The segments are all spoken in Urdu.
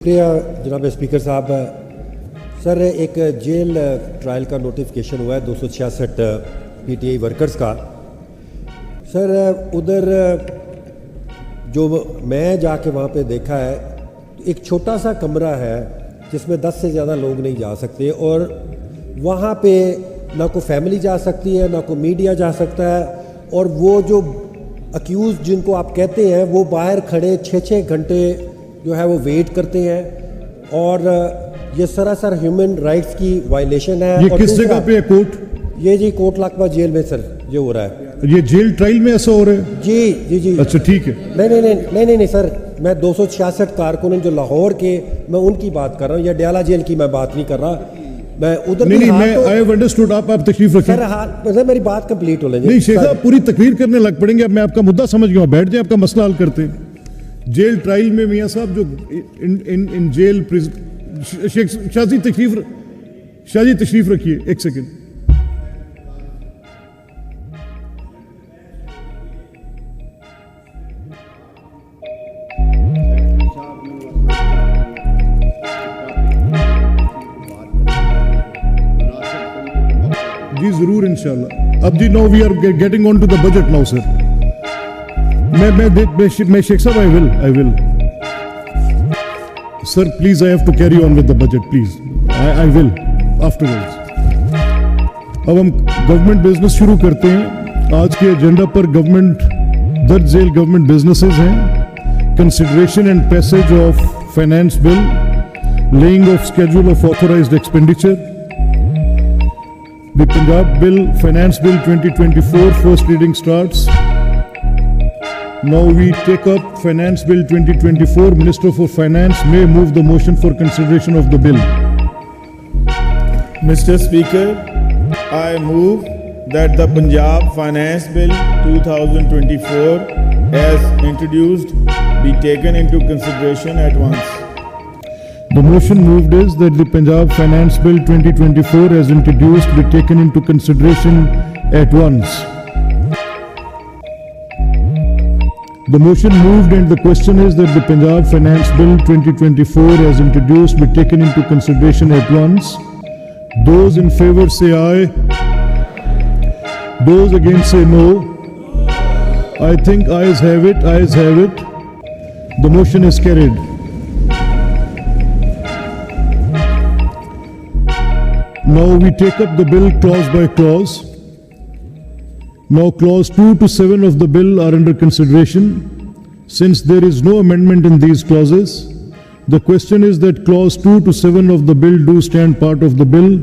شکریہ جناب اسپیکر صاحب. سر ایک جیل ٹرائل کا نوٹیفیکیشن ہوا ہے 266 پی ٹی آئی ورکرز کا. سر ادھر جو میں جا کے وہاں پہ دیکھا ہے ایک چھوٹا سا کمرہ ہے جس میں 10 سے زیادہ لوگ نہیں جا سکتے, اور وہاں پہ نہ کوئی فیملی جا سکتی ہے نہ کوئی میڈیا جا سکتا ہے, اور وہ جو اکیوز جن کو آپ کہتے ہیں وہ باہر کھڑے 6 گھنٹے جو ہے وہ ویٹ کرتے ہیں, اور یہ سراسر ہیومن رائٹس کی وائلیشن ہے. یہ کس جگہ پہ ہے کورٹ؟ یہ جی کوٹ لاکبہ جیل میں سر یہ ہو رہا ہے. یہ جیل ٹرائل میں ایسا ہو رہا ہے؟ جی جی جی. اچھا ٹھیک ہے. نہیں سر, میں 266 کارکنوں جو لاہور کے, میں ان کی بات کر رہا ہوں, یا ڈیالہ جیل کی میں بات نہیں کر رہا. میں ادھر نہیں میں آئی ہیو انڈرسٹوڈ. آپ تشریف رکھیں سر, میری بات کمپلیٹ ہو لیں. نہیں شیخ صاحب پوری تقریر کرنے لگ پڑیں گے. اب میں آپ کا مدعا سمجھ گیا ہوں, بیٹھ جائیں آپ کا مسئلہ حل کرتے ہیں. جیل ٹرائل میں میاں صاحب جو ان جیل شاہ جی تشریف رکھیے ایک سیکنڈ. جی ضرور انشاءاللہ. اب جی now we are getting on to the budget now sir. میں شیخ صاحب I will sir please I have to carry on with the budget please. I will afterwards. اب ہم گورنمنٹ بزنس شروع کرتے ہیں. آج کے ایجنڈا پر گورنمنٹ درج ذیل گورنمنٹ بزنسز ہیں. Consideration and passage of finance bill, laying of schedule of authorised expenditure, the Punjab bill, finance bill 2024, first reading starts. Now we take up finance bill 2024. Minister for Finance may move the motion for consideration of the bill. Mr. Speaker, I move that the Punjab finance bill 2024 as introduced be taken into consideration at once. The motion moved is that the Punjab Finance Bill 2024 as introduced be taken into consideration at once. The motion moved and the question is that the Punjab Finance Bill 2024 as introduced be taken into consideration at once. Those in favor say aye. Those against say no. I think ayes have it. Ayes have it. The motion is carried. Now we take up the bill clause by clause. Now clause 2 to 7 of the bill are under consideration. Since there is no amendment in these clauses, the question is that clause 2 to 7 of the bill do stand part of the bill.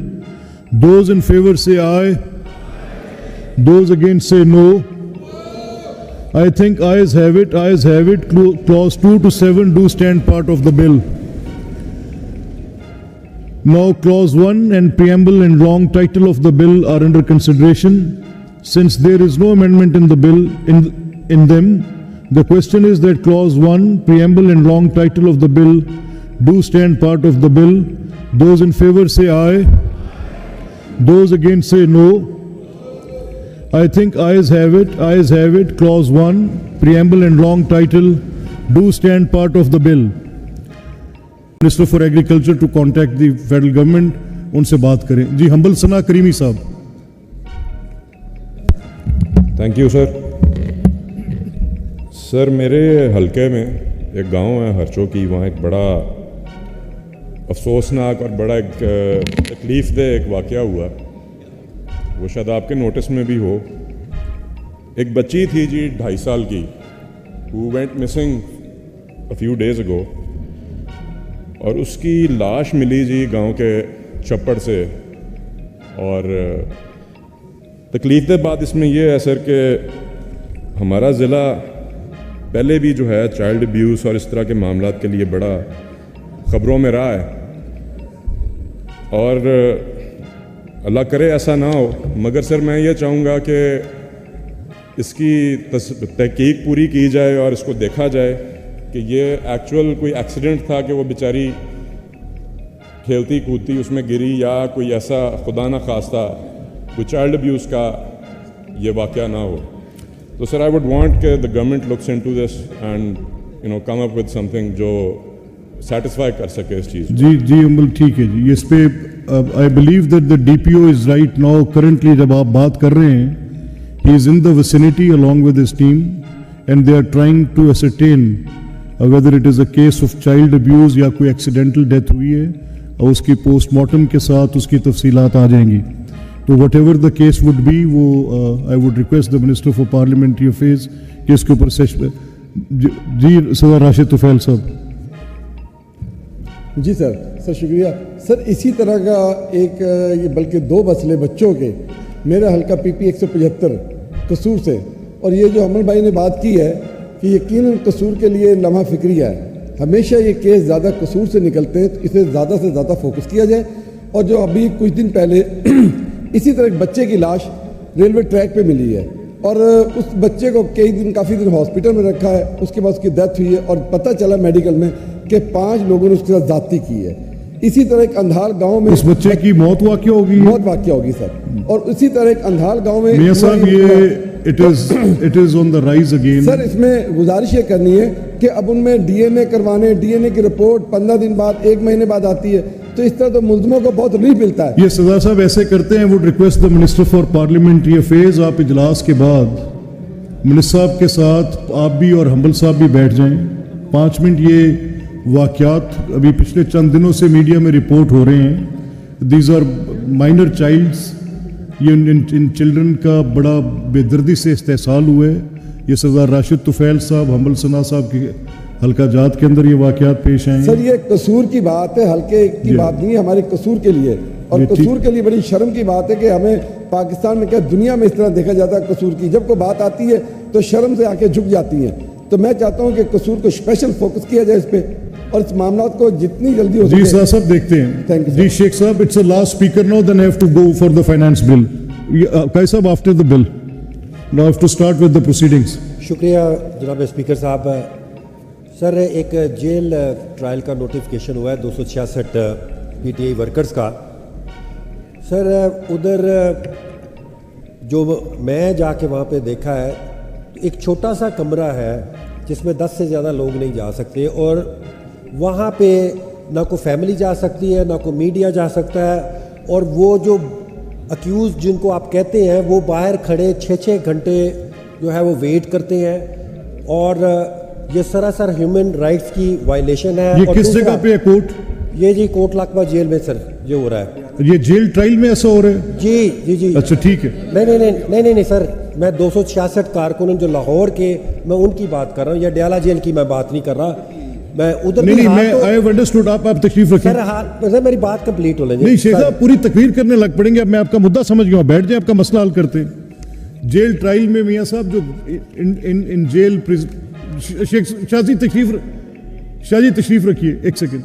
Those in favor say aye. Those against say no. I think ayes have it. Ayes have it. Clause 2 to 7 do stand part of the bill. Now clause 1 and preamble and long title of the bill are under consideration. Since there is no amendment in the bill in them, the question is that clause 1, preamble and long title of the bill do stand part of the bill. Those in favor say aye. Those against say no. I think ayes have it. Ayes have it. Clause 1, preamble and long title do stand part of the bill. Minister for Agriculture to contact the federal government, ان سے بات کریں. جی حنبل ثنا کریمی صاحب. Thank you sir. سر میرے حلقے میں ایک گاؤں ہے ہرچو کی, وہاں ایک بڑا افسوسناک اور بڑا ایک تکلیف دہ ایک واقعہ ہوا. وہ شاید آپ کے نوٹس میں بھی ہو. ایک بچی تھی جی 2.5 سال کی, who went missing a few days ago, اور اس کی لاش ملی جی گاؤں کے چھپڑ سے. اور تکلیف دہ بات اس میں یہ ہے سر کہ ہمارا ضلع پہلے بھی جو ہے چائلڈ ابیوز اور اس طرح کے معاملات کے لیے بڑا خبروں میں رہا ہے, اور اللہ کرے ایسا نہ ہو. مگر سر میں یہ چاہوں گا کہ اس کی تحقیق پوری کی جائے اور اس کو دیکھا جائے کہ یہ ایکچوئل کوئی ایکسیڈنٹ تھا کہ وہ بیچاری کھیلتی کودتی اس میں گری, یا کوئی ایسا خدا نہ خواستہ کوئی چائلڈ ابیوز کا یہ واقعہ نہ ہو. تو سر آئی وڈ وانٹ کہ the government looks in to this and come up with something جو سیٹسفائی کر سکے اس چیز. جی عمل ٹھیک ہے جی. اس پہ I believe that the D P O is right now currently جب آپ بات کر رہے ہیں ہی از ان دا vicinity along with his team and they are trying to ascertain whether it is a case of child abuse یا کوئی ایکسیڈنٹل ڈیتھ ہوئی ہے اور اس کی پوسٹ مارٹم کے ساتھ اس کی تفصیلات آ جائیں گی. تو whatever the case would be وہ I would request the minister for parliamentary affairs کہ اس کے اوپر جی صدر راشد طفیل صاحب. جی سر شکریہ سر. اسی طرح کا ایک یہ بلکہ دو مسئلے بچوں کے میرا حلقہ پی پی 175 قصور سے, اور یہ جو امن بھائی نے بات کی ہے کہ یقیناً قصور کے لیے لمحہ فکریہ ہے. ہمیشہ یہ کیس زیادہ قصور سے نکلتے ہیں تو اسے زیادہ سے زیادہ فوکس کیا جائے. اور جو ابھی کچھ دن پہلے اسی طرح ایک بچے کی لاش ریلوے ٹریک پہ ملی ہے اور اس بچے کو کافی دن ہاسپٹل میں رکھا ہے, اس کے بعد اس کی ڈیتھ ہوئی ہے اور پتہ چلا میڈیکل میں کہ 5 لوگوں نے اس کے ساتھ زیادتی کی ہے. اسی طرح ایک اندھال گاؤں میں اس بچے کی موت واقع ہوگی سر. اور اسی طرح ایک اندھال گاؤں میں میاں صاحب یہ it is on the rise again. سر اس میں گزارش یہ کرنی ہے کہ اب ان میں ڈی این اے کروانے, ڈی این اے کی رپورٹ 15 دن بعد 1 مہینے بعد آتی ہے, تو اس طرح تو ملزموں کو بہت ریلیف ملتا ہے. یہ سزا صاحب ایسے کرتے ہیں. Would request the minister for parliamentary affairs آپ اجلاس کے بعد منسٹر صاحب کے ساتھ آپ بھی اور حنبل صاحب بھی بیٹھ جائیں 5 منٹ. یہ واقعات ابھی پچھلے چند دنوں سے میڈیا میں رپورٹ ہو رہے ہیں. These are minor childs. یہ ان چلڈرن کا بڑا بے دردی سے استحصال ہوئے. یہ سردار راشد طفیل صاحب حنبل ثنا صاحب کے حلقہ جات کے اندر یہ واقعات پیش آئے. سر یہ قصور کی بات ہے, حلقے کی بات نہیں ہے, ہمارے قصور کے لیے. اور قصور کے لیے بڑی شرم کی بات ہے کہ ہمیں پاکستان میں کیا دنیا میں اس طرح دیکھا جاتا ہے قصور کی. جب کوئی بات آتی ہے تو شرم سے آ کے جھک جاتی ہیں. تو میں چاہتا ہوں کہ قصور کو اسپیشل فوکس کیا جائے اس پہ اور اس معاملات کو جتنی جلدی ہو سکے. جی صاحب دیکھتے ہیں. جی شیخ صاحب it's a last speaker now then have to go for the finance bill. قائد صاحب after the bill now have to start with the proceedings. شکریہ جناب اسپیکر صاحب. سر ایک جیل ٹرائل کا نوٹیفیکیشن ہوا ہے 266 پی ٹی آئی ورکرز کا. سر ادھر جو میں جا کے وہاں پہ دیکھا ہے ایک چھوٹا سا کمرہ ہے جس میں 10 سے زیادہ لوگ نہیں جا سکتے, اور وہاں پہ نہ کوئی فیملی جا سکتی ہے نہ کوئی میڈیا جا سکتا ہے. اور وہ جو اکیوز جن کو آپ کہتے ہیں وہ باہر کھڑے 6 گھنٹے جو ہے وہ ویٹ کرتے ہیں, اور یہ سراسر ہیومن رائٹس کی وائلیشن ہے. یہ کس جگہ پہ ہے کورٹ؟ یہ جی کوٹ لاکبہ جیل میں سر یہ ہو رہا ہے. یہ جیل ٹرائل میں ایسا ہو رہا ہے؟ جی جی جی. اچھا ٹھیک ہے. نہیں سر, میں 266 کارکنوں جو لاہور کے میں ان کی بات کر رہا ہوں, یا ڈیالہ جیل کی میں بات نہیں کر رہا. میں ادھر نہیں میں آئی ہیو انڈرسٹوڈ. آپ تشریف رکھیں سر, میری بات کمپلیٹ ہو لیں. نہیں شیخ صاحب پوری تقریر کرنے لگ پڑیں گے. اب میں آپ کا مدعا سمجھ گیا ہوں, بیٹھ جائیں آپ کا مسئلہ حل کرتے ہیں. جیل ٹرائل میں میاں صاحب جو ان جیل شاہ جی تشریف رکھیے 1 سیکنڈ.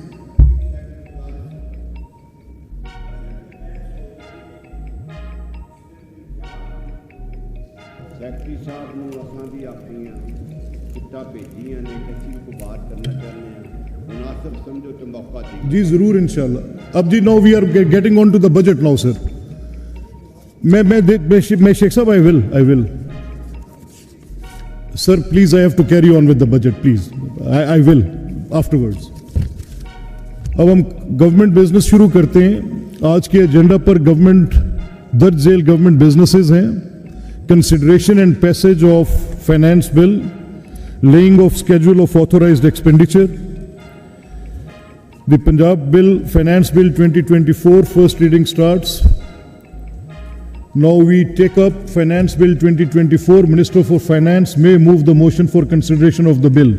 سیکٹری صاحب نے اپنا بھی اپنی کتا بھیجی ہیں کسی کو بات کرنا چاہتے ہیں, مناسب سمجھو تو موقع دیجیے. جی ضرور انشاءاللہ. اب جی now we are getting on to the budget now sir. میں شیخ صاحب I will sir please I have to carry on with the budget please. I will afterwards. اب ہم گورنمنٹ بزنس شروع کرتے ہیں. آج کے ایجنڈا پر گورنمنٹ درج ذیل گورنمنٹ بزنسز ہیں. Consideration and passage of finance bill, laying of schedule of authorized expenditure. The Punjab bill, finance bill 2024, first reading starts. Now we take up finance bill 2024. Minister for Finance may move the motion for consideration of the bill.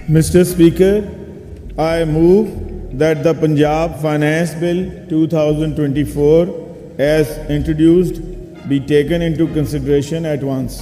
Mr. Speaker, I move that the Punjab Finance Bill 2024 as introduced be taken into consideration at once.